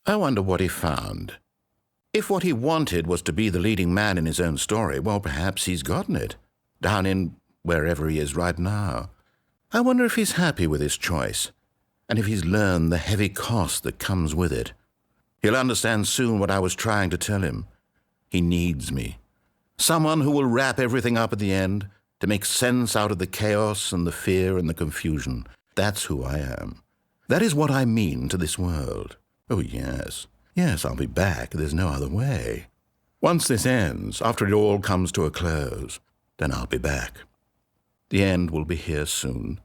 I wonder what he found. If what he wanted was to be the leading man in his own story, well, perhaps he's gotten it, down in wherever he is right now. I wonder if he's happy with his choice, and if he's learned the heavy cost that comes with it. He'll understand soon what I was trying to tell him. He needs me. Someone who will wrap everything up at the end, to make sense out of the chaos and the fear and the confusion. That's who I am. That is what I mean to this world. Oh, yes. Yes, I'll be back. There's no other way. Once this ends, after it all comes to a close, then I'll be back. The end will be here soon.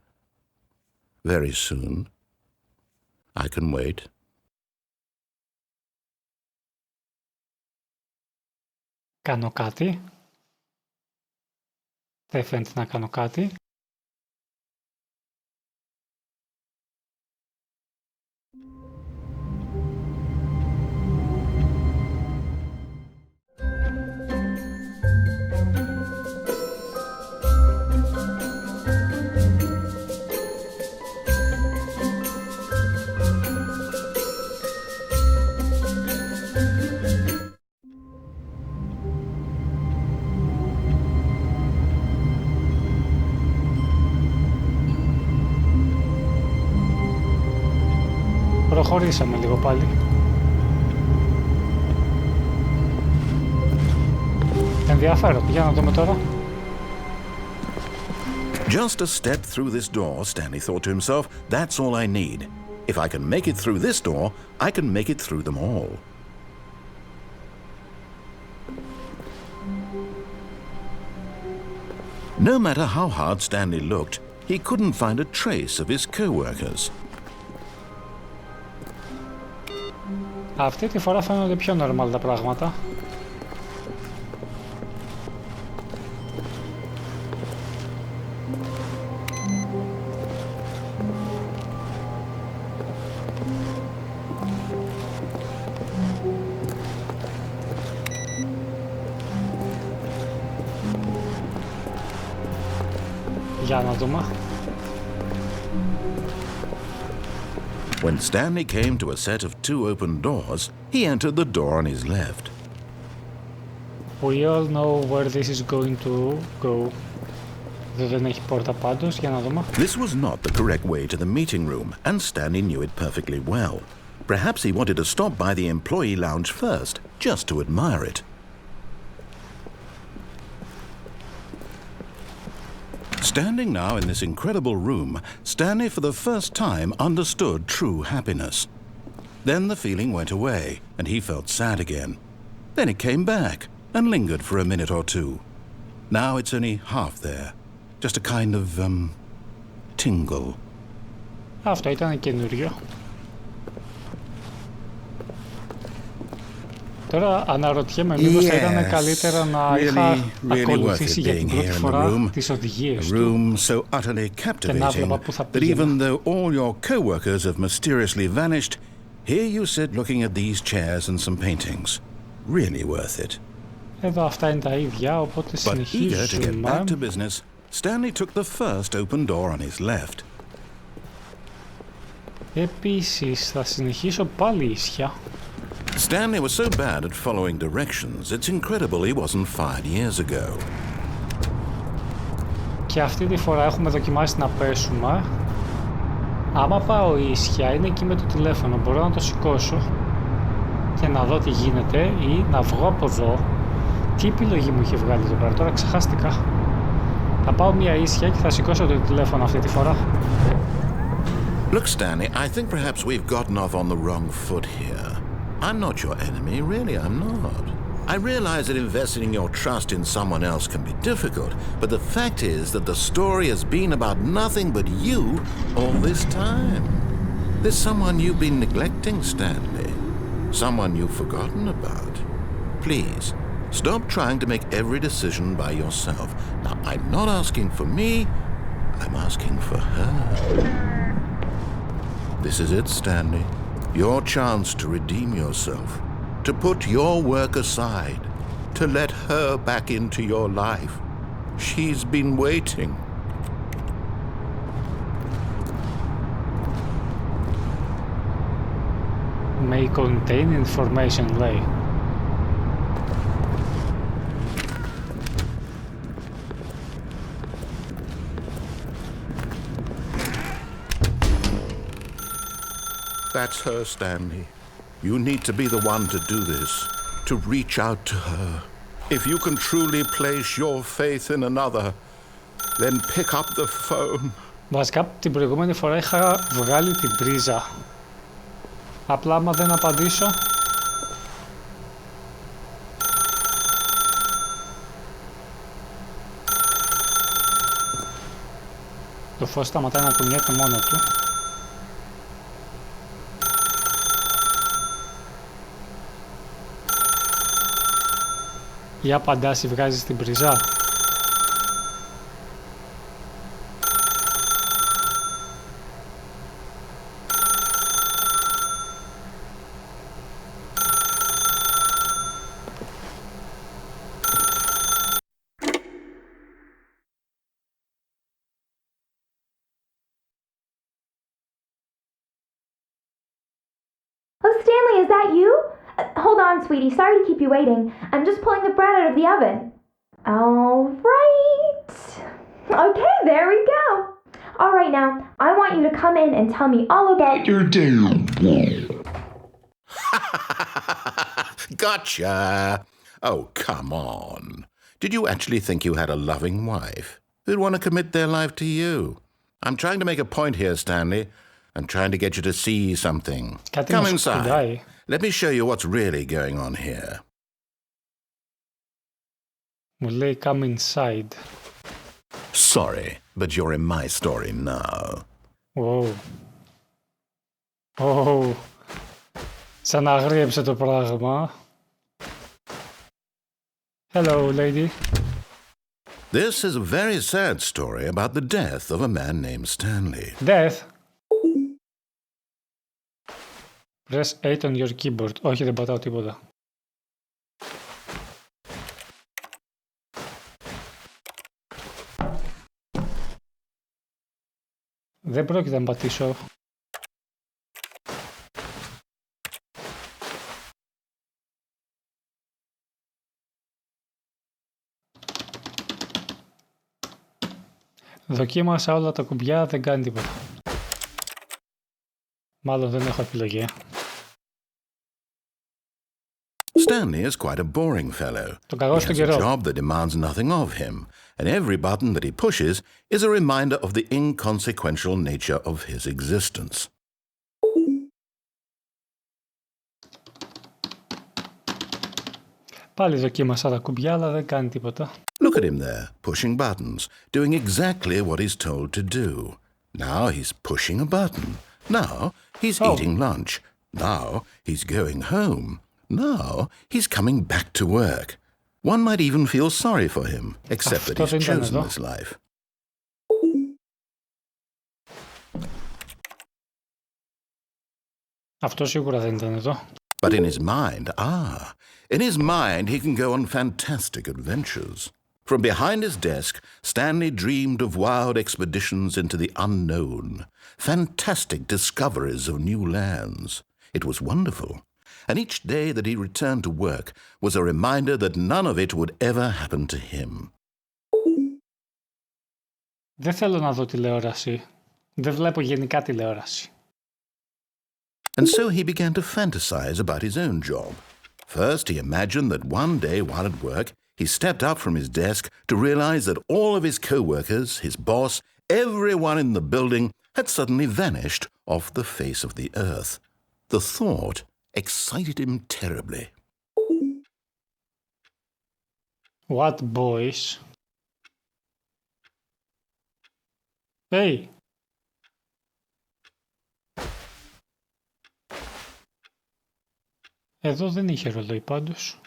Very soon. I can wait. Κάνω κάτι. Δεν φαίνεται να κάνω κάτι. Προχωρήσαμε λίγο πάλι. Ενδιαφέρον, για να δούμε τώρα. Just a step through this door, Stanley thought to himself, that's all I need. If I can make it through this door, I can make it through them all. No matter how hard Stanley looked, he couldn't find a trace of his co-workers. Αυτή τη φορά φαίνονται πιο normal τα πράγματα. Για να δούμε. When Stanley came to a set of 2 open doors, he entered the door on his left. We all know where this is going to go. Δεν έχει πόρτα πάντως, για να δούμε. This was not the correct way to the meeting room, and Stanley knew it perfectly well. Perhaps he wanted to stop by the employee lounge first, just to admire it. Standing now in this incredible room, Stanley for the first time understood true happiness. Then the feeling went away, and he felt sad again. Then it came back, and lingered for a minute or two. Now it's only half there. Just a kind of, tingle. Αυτό ήταν καινούριο. Τώρα αναρωτιέμαι μήπως θα ήταν καλύτερα να είχα ακολουθήσει για την πρώτη φορά τις οδηγίες του so utterly και να βλέπα που θα that πήγαινα. even though all your co-workers have mysteriously vanished, here you sit looking at these chairs and some paintings. Really worth it. Εδώ αυτά είναι τα ίδια, οπότε But eager to get back to συνεχίζουμε. business, Stanley took the first open door on his left. Επίσης θα συνεχίσω πάλι ίσια. Stanley was so bad at following directions, it's incredible he wasn't fired years ago. Και αυτή τη φορά έχουμε δοκιμάσει να πέσουμε. Άμα πάω ίσια, είναι εκεί με το τηλέφωνο, μπορώ να το σηκώσω και να δω τι γίνεται ή να βγω από εδώ. Τι επιλογή μου είχε βγάλει εδώ πέρα, τώρα ξεχάστηκα. Θα πάω μια ίσια και θα σηκώσω το τηλέφωνο αυτή τη φορά. Look, Stanley, I think perhaps we've gotten off on the wrong foot here. I'm not your enemy, really, I'm not. I realize that investing your trust in someone else can be difficult, but the fact is that the story has been about nothing but you all this time. There's someone you've been neglecting, Stanley. Someone you've forgotten about. Please, stop trying to make every decision by yourself. Now, I'm not asking for me, I'm asking for her. This is it, Stanley. Your chance to redeem yourself, to put your work aside, to let her back into your life. She's been waiting. may contain information, λέει. That's her, Stanley. You need to be the one to do this, to reach out to her. If you can truly place your faith in another, then pick up the phone. Βασικά την προηγούμενη φορά είχα βγάλει την πρίζα. Απλά άμα δεν απαντήσω... Το φως σταματάει να κουνιέται μόνο του. Ή απαντάς ή βγάζεις την πρίζα. Oh, Stanley, is that you? Hold on, sweetie. Sorry to keep you waiting. I'm just pulling the bread out of the oven. All right. Okay, there we go. All right, now, I want you to come in and tell me all about your day. Gotcha! Oh, come on. Did you actually think you had a loving wife who'd want to commit their life to you? I'm trying to make a point here, Stanley. I'm trying to get you to see something. Come inside. Let me show you what's really going on here. Μου λέει come inside. Sorry, but you're in my story now. Wow. Oh. Σαν αγρίεψε το πράγμα. Hello, lady. This is a very sad story about the death of a man named Stanley. Death? Press 8 on your keyboard. Όχι, δεν πατάω τίποτα. Δεν πρόκειται να πατήσω. Δοκίμασα όλα τα κουμπιά, δεν κάνει τίποτα. Μάλλον δεν έχω επιλογή. Stanley is quite a boring fellow. He has a job that demands nothing of him, and every button that he pushes is a reminder of the inconsequential nature of his existence. Πάλι δοκίμασα τα κουμπιά, αλλά δεν κάνει τίποτα. Look at him there, pushing buttons, doing exactly what he's told to do. Now he's pushing a button. Now he's eating lunch. Now he's going home. Now he's coming back to work. One might even feel sorry for him, except that he's chosen this life. Αυτό σίγουρα δεν ήταν εδώ. But in his mind, he can go on fantastic adventures. From behind his desk, Stanley dreamed of wild expeditions into the unknown, fantastic discoveries of new lands. It was wonderful. And each day that he returned to work was a reminder that none of it would ever happen to him. Δεν θέλω να δω τηλεόραση. Δεν βλέπω γενικά τηλεόραση. And so he began to fantasize about his own job. First, he imagined that one day while at work, he stepped up from his desk to realize that all of his co-workers, his boss, everyone in the building had suddenly vanished off the face of the earth. The thought excited him terribly. What boys? Hey! Εδώ δεν είχε ρολόι πάντως.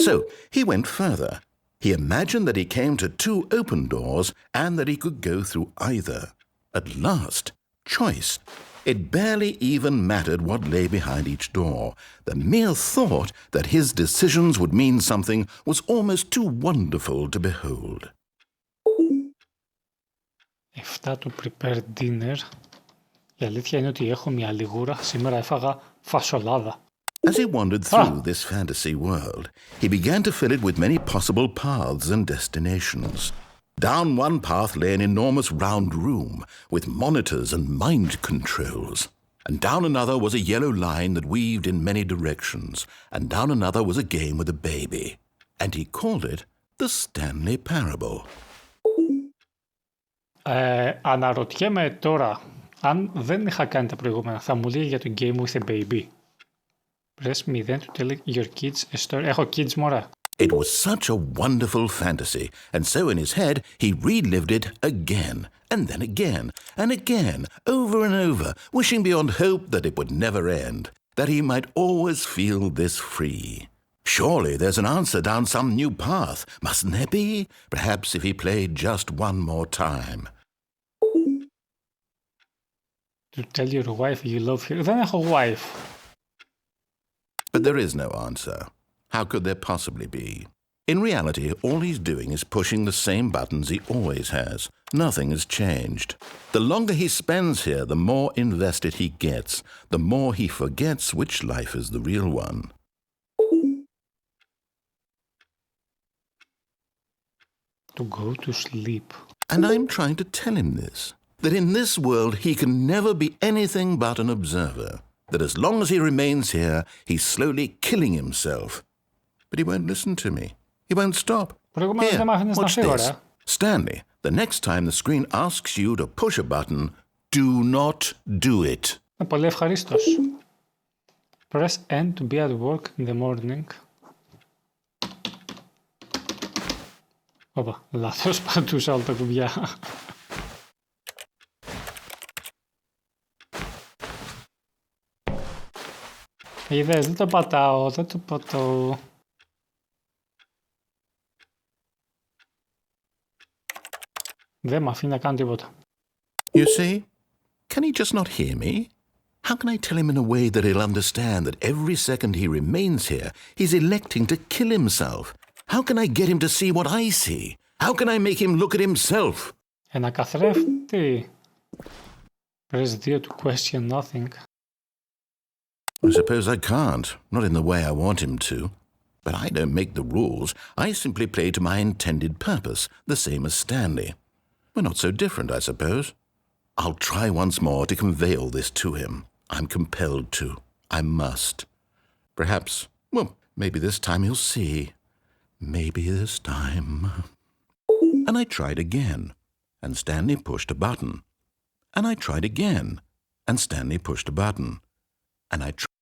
So he went further. He imagined that he came to two open doors and that he could go through either. At last, choice. It barely even mattered what lay behind each door. The mere thought that his decisions would mean something was almost too wonderful to behold. 7 to prepare dinner. Η αλήθεια είναι ότι έχω μια λιγούρα. Σήμερα έφαγα φασολάδα. As he wandered through this fantasy world, he began to fill it with many possible paths and destinations. Down one path lay an enormous round room with monitors and mind controls. And down another was a yellow line that weaved in many directions. And down another was a game with a baby. And he called it the Stanley Parable. Αναρωτιέμαι τώρα, αν δεν είχα κάνει τα προηγούμενα, θα μου λέει για το Game with a Baby. Press 0 to tell your kids a story. Έχω kids, μωρά. It was such a wonderful fantasy, and so in his head he relived it again, and then again, and again, over and over, wishing beyond hope that it would never end, that he might always feel this free. Surely there's an answer down some new path, mustn't there be? Perhaps if he played just one more time. To tell your wife you love her. Δεν έχω wife. But there is no answer. How could there possibly be? In reality, all he's doing is pushing the same buttons he always has. Nothing has changed. The longer he spends here, the more invested he gets, the more he forgets which life is the real one. To go to sleep. And I'm trying to tell him this, that in this world he can never be anything but an observer, that as long as he remains here, he's slowly killing himself. But he won't listen to me. He won't stop. Here, watch this. Stanley, the next time the screen asks you to push a button, do not do it. Πολύ ευχαρίστως. Press N to be at work in the morning. Όπα, λάθος, πατούσα όλα τα κουμπιά. Είδες, δεν το πατάω. Δεν μ' αφήνει να κάνω τίποτα. You see? Can he just not hear me? How can I tell him in a way that he'll understand that every second he remains here, he's electing to kill himself? How can I get him to see what I see? How can I make him look at himself? Ένα καθρέφτη. Press 2 to question nothing. I suppose I can't, not in the way I want him to. But I don't make the rules. I simply play to my intended purpose, the same as Stanley. We're not so different, I suppose. I'll try once more to convey all this to him. I'm compelled to. I must. Perhaps, well, maybe this time he'll see. Maybe this time. And I tried again, and Stanley pushed a button. And I tried again, and Stanley pushed a button. And I tried.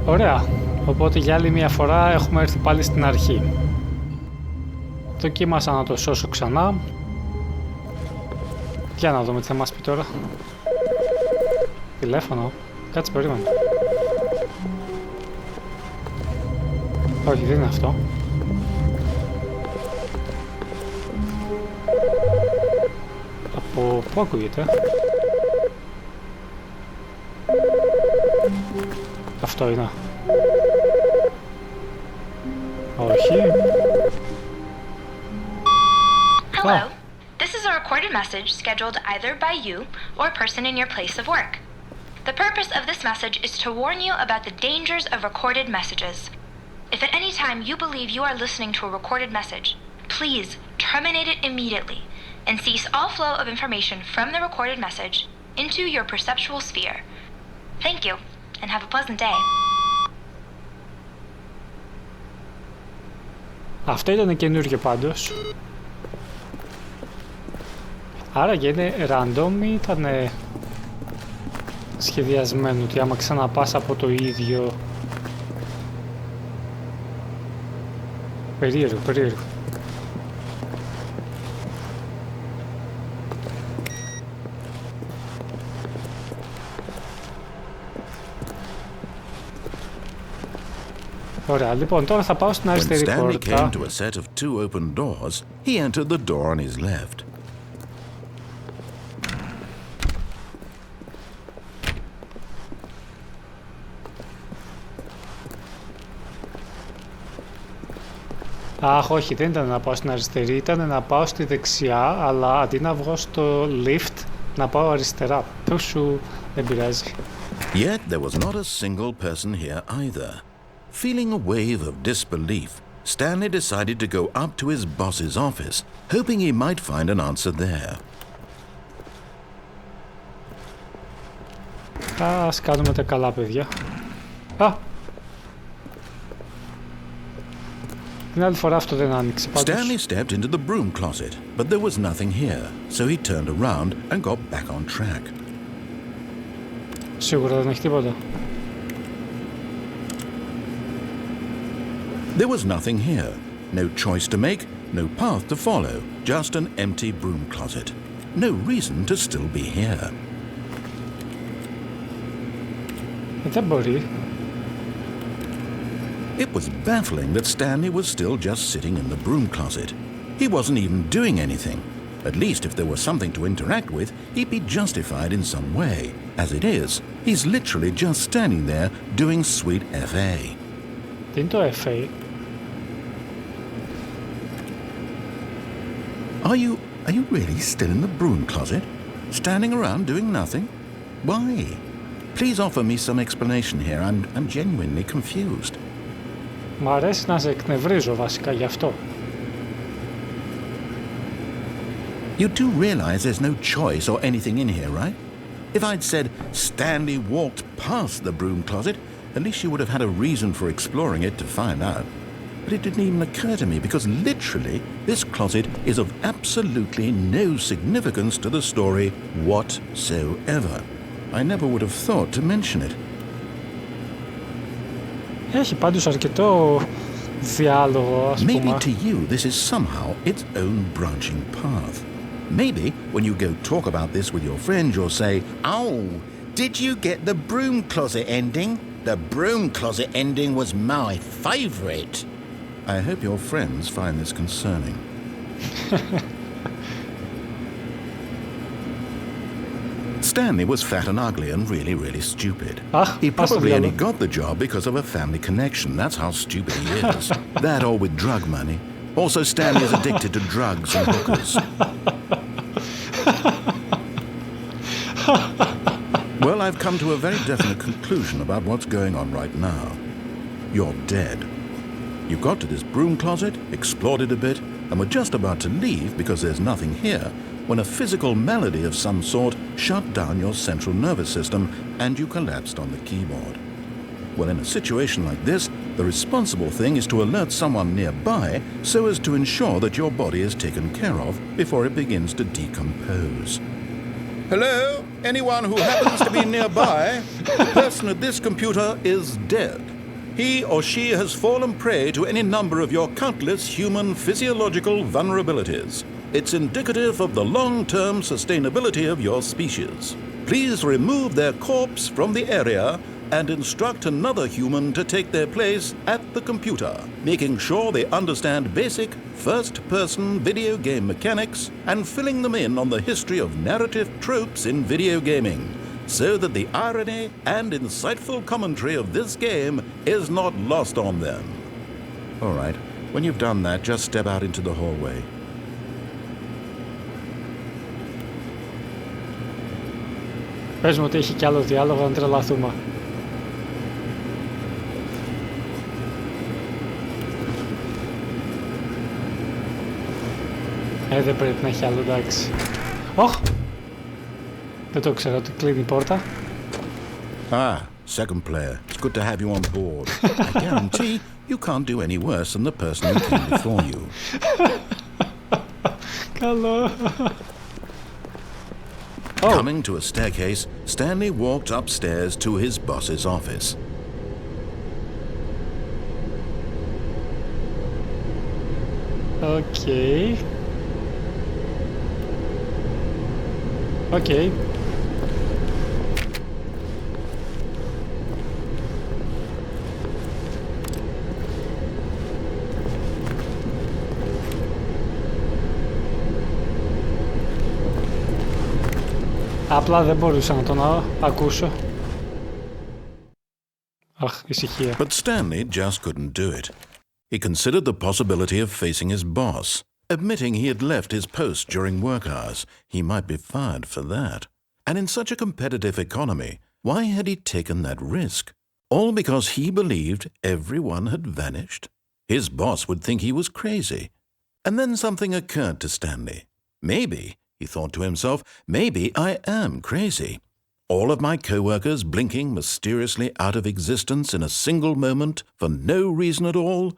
Ωραία. Οπότε για άλλη μια φορά έχουμε έρθει πάλι στην αρχή. Δοκίμασα να το σώσω ξανά. Για να δούμε τι θα μας πει τώρα. Τηλέφωνο. Κάτσε, περίμενε. Όχι, δεν είναι αυτό. Από πού ακούγεται? Αυτό είναι. Όχι. Hello. This is a recorded message scheduled either by you or a person in your place of work. The purpose of this message is to warn you about the dangers of recorded messages. If at any time you believe you are listening to a recorded message, please terminate it immediately and cease all flow of information from the recorded message into your perceptual sphere. Thank you, and have a pleasant day. Αυτό ήταν καινούργιο πάντως. Άρα και είναι random ή ήταν σχεδιασμένο ότι άμα ξαναπάς από το ίδιο? Περίεργο. Ωραία, λοιπόν, τώρα θα πάω στην When αριστερή Stanley πόρτα. came to a set of two open doors, he entered the door on his left. Αχ, όχι, δεν ήταν να πάω στην αριστερή, ήταν να πάω στη δεξιά, αλλά αντί να βγω στο lift, να πάω αριστερά. Πούσου, δεν πειράζει. Yet there was not a single person here either. Feeling a wave of disbelief, Stanley decided to go up to his boss's office, hoping he might find an answer there. Ας κάνουμε τα καλά, παιδιά. Α! Την άλλη φορά αυτό δεν άνοιξε πάντως. Stanley stepped into the broom closet, but there was nothing here, so he turned around and got back on track. Σίγουρα δεν έχει τίποτα. There was nothing here. No choice to make, no path to follow, just an empty broom closet. No reason to still be here. Δεν μπορεί. It was baffling that Stanley was still just sitting in the broom closet. He wasn't even doing anything. At least if there was something to interact with, he'd be justified in some way. As it is, he's literally just standing there doing sweet FA. Τι είναι το FA? Are you really still in the broom closet? Standing around doing nothing? Why? Please offer me some explanation here. I'm genuinely confused. Μ' αρέσει να σε εκνευρίζω βασικά γι' αυτό. You do realize there's no choice or anything in here, right? If I'd said Stanley walked past the broom closet, at least you would have had a reason for exploring it to find out. But it didn't even occur to me because literally this closet is of absolutely no significance to the story whatsoever. I never would have thought to mention it. Έχει πάντως αρκετό διάλογο, ας πούμε. Maybe to you this is somehow its own branching path. Maybe when you go talk about this with your friend you'll say, "Oh, did you get the broom closet ending? The broom closet ending was my favourite." I hope your friends find this concerning. Stanley was fat and ugly and really, really stupid. He probably only got the job because of a family connection. That's how stupid he is. That or with drug money. Also, Stanley is addicted to drugs and hookers. Well, I've come to a very definite conclusion about what's going on right now. You're dead. You got to this broom closet, explored it a bit, and were just about to leave because there's nothing here, when a physical malady of some sort shut down your central nervous system and you collapsed on the keyboard. Well, in a situation like this, the responsible thing is to alert someone nearby so as to ensure that your body is taken care of before it begins to decompose. Hello? Anyone who happens to be nearby? The person at this computer is dead. He or she has fallen prey to any number of your countless human physiological vulnerabilities. It's indicative of the long-term sustainability of your species. Please remove their corpse from the area and instruct another human to take their place at the computer, making sure they understand basic first-person video game mechanics and filling them in on the history of narrative tropes in video gaming, so that the irony and insightful commentary of this game is not lost on them. All right, when you've done that, just step out into the hallway. Πες μου ότι έχει κι άλλο διάλογο να τρελαθούμε. Δεν πρέπει να έχει άλλο, εντάξει. Ωχ! Δεν το ξέρω ότι κλείνει η πόρτα. Ah, second player. It's good to have you on board. I guarantee you can't do any worse than the person who came before you. Καλό. Coming to a staircase, Stanley walked upstairs to his boss's office. Okay. Okay. Απλά δεν μπορούσα να τον ακούσω. Αχ, ησυχία. But Stanley just couldn't do it. He considered the possibility of facing his boss, admitting he had left his post during work hours. He might be fired for that. And in such a competitive economy, why had he taken that risk? All because he believed everyone had vanished? His boss would think he was crazy. And then something occurred to Stanley. Maybe, he thought to himself, maybe I am crazy. All of my co-workers blinking mysteriously out of existence in a single moment for no reason at all.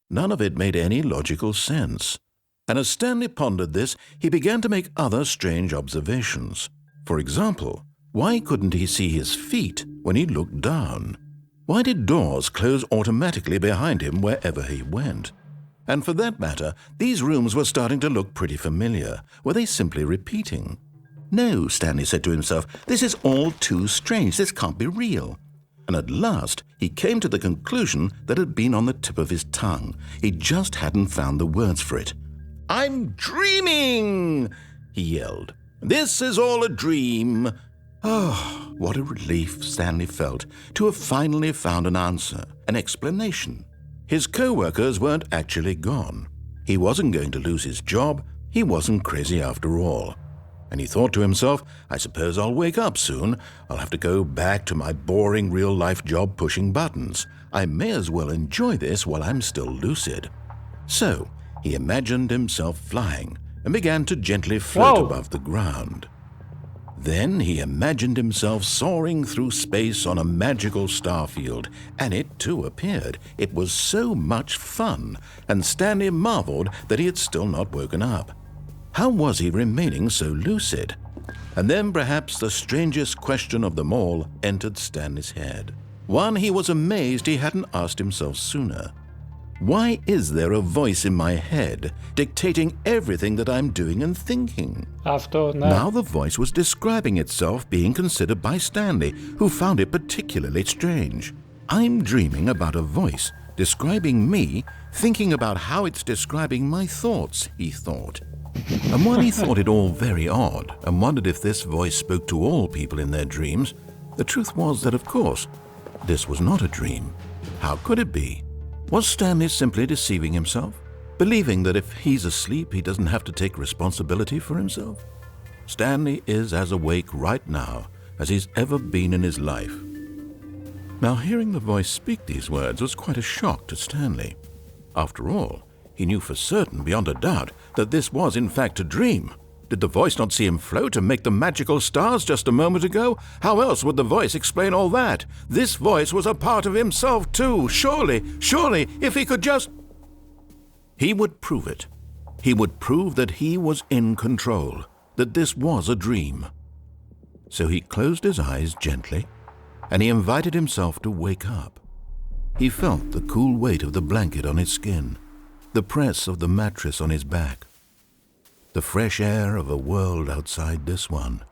None of it made any logical sense. And as Stanley pondered this, he began to make other strange observations. For example, why couldn't he see his feet when he looked down? Why did doors close automatically behind him wherever he went? And for that matter, these rooms were starting to look pretty familiar. Were they simply repeating? No, Stanley said to himself, this is all too strange. This can't be real. And at last, he came to the conclusion that had been on the tip of his tongue. He just hadn't found the words for it. "I'm dreaming!" he yelled. "This is all a dream." Oh, what a relief Stanley felt to have finally found an answer, an explanation. His co-workers weren't actually gone. He wasn't going to lose his job. He wasn't crazy after all. And he thought to himself, I suppose I'll wake up soon. I'll have to go back to my boring real-life job pushing buttons. I may as well enjoy this while I'm still lucid. So he imagined himself flying and began to gently float above the ground. Then he imagined himself soaring through space on a magical starfield, and it too appeared. It was so much fun, and Stanley marveled that he had still not woken up. How was he remaining so lucid? And then perhaps the strangest question of them all entered Stanley's head. One he was amazed he hadn't asked himself sooner. Why is there a voice in my head dictating everything that I'm doing and thinking? Now the voice was describing itself being considered by Stanley, who found it particularly strange. I'm dreaming about a voice describing me, thinking about how it's describing my thoughts, he thought. And while he thought it all very odd and wondered if this voice spoke to all people in their dreams, the truth was that, of course, this was not a dream. How could it be? Was Stanley simply deceiving himself, believing that if he's asleep, he doesn't have to take responsibility for himself? Stanley is as awake right now as he's ever been in his life. Now, hearing the voice speak these words was quite a shock to Stanley. After all, he knew for certain, beyond a doubt, that this was in fact a dream. Did the voice not see him float and make the magical stars just a moment ago? How else would the voice explain all that? This voice was a part of himself too. Surely, if he could just... He would prove it. He would prove that he was in control, that this was a dream. So he closed his eyes gently, and he invited himself to wake up. He felt the cool weight of the blanket on his skin, the press of the mattress on his back, the fresh air of a world outside this one.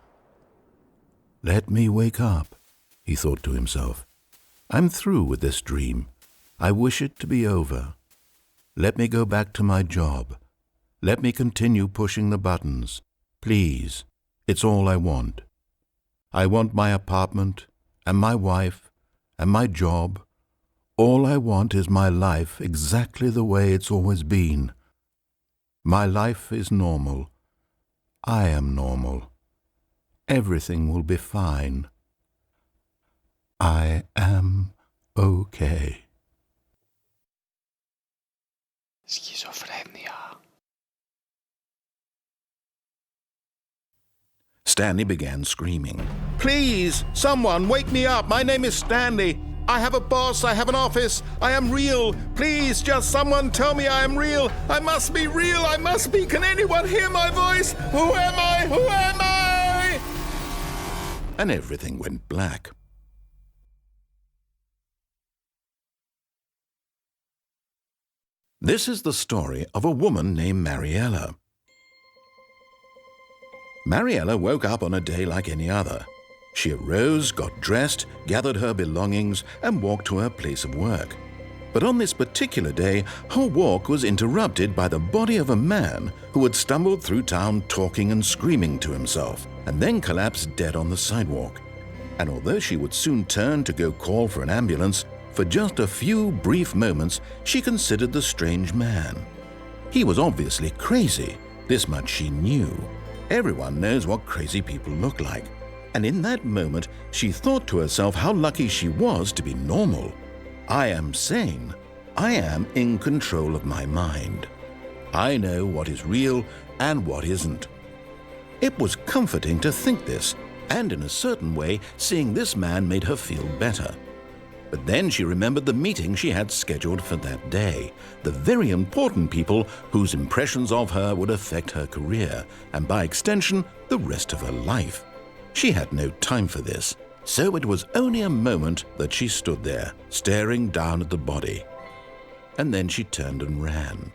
Let me wake up, he thought to himself. I'm through with this dream. I wish it to be over. Let me go back to my job. Let me continue pushing the buttons. Please, it's all I want. I want my apartment and my wife and my job. All I want is my life exactly the way it's always been. My life is normal. I am normal. Everything will be fine. I am okay. Schizophrenia. Stanley began screaming. Please, someone wake me up. My name is Stanley. I have a boss, I have an office, I am real. Please, just someone tell me I am real. I must be real, I must be. Can anyone hear my voice? Who am I? Who am I? And everything went black. This is the story of a woman named Mariella. Mariella woke up on a day like any other. She arose, got dressed, gathered her belongings, and walked to her place of work. But on this particular day, her walk was interrupted by the body of a man who had stumbled through town talking and screaming to himself, and then collapsed dead on the sidewalk. And although she would soon turn to go call for an ambulance, For just a few brief moments, she considered the strange man. He was obviously crazy. This much she knew. Everyone knows what crazy people look like. And in that moment, she thought to herself how lucky she was to be normal. I am sane. I am in control of my mind. I know what is real and what isn't. It was comforting to think this, and in a certain way, seeing this man made her feel better. But then she remembered the meeting she had scheduled for that day, the very important people whose impressions of her would affect her career, and by extension, the rest of her life. She had no time for this, so it was only a moment that she stood there, staring down at the body. And then she turned and ran.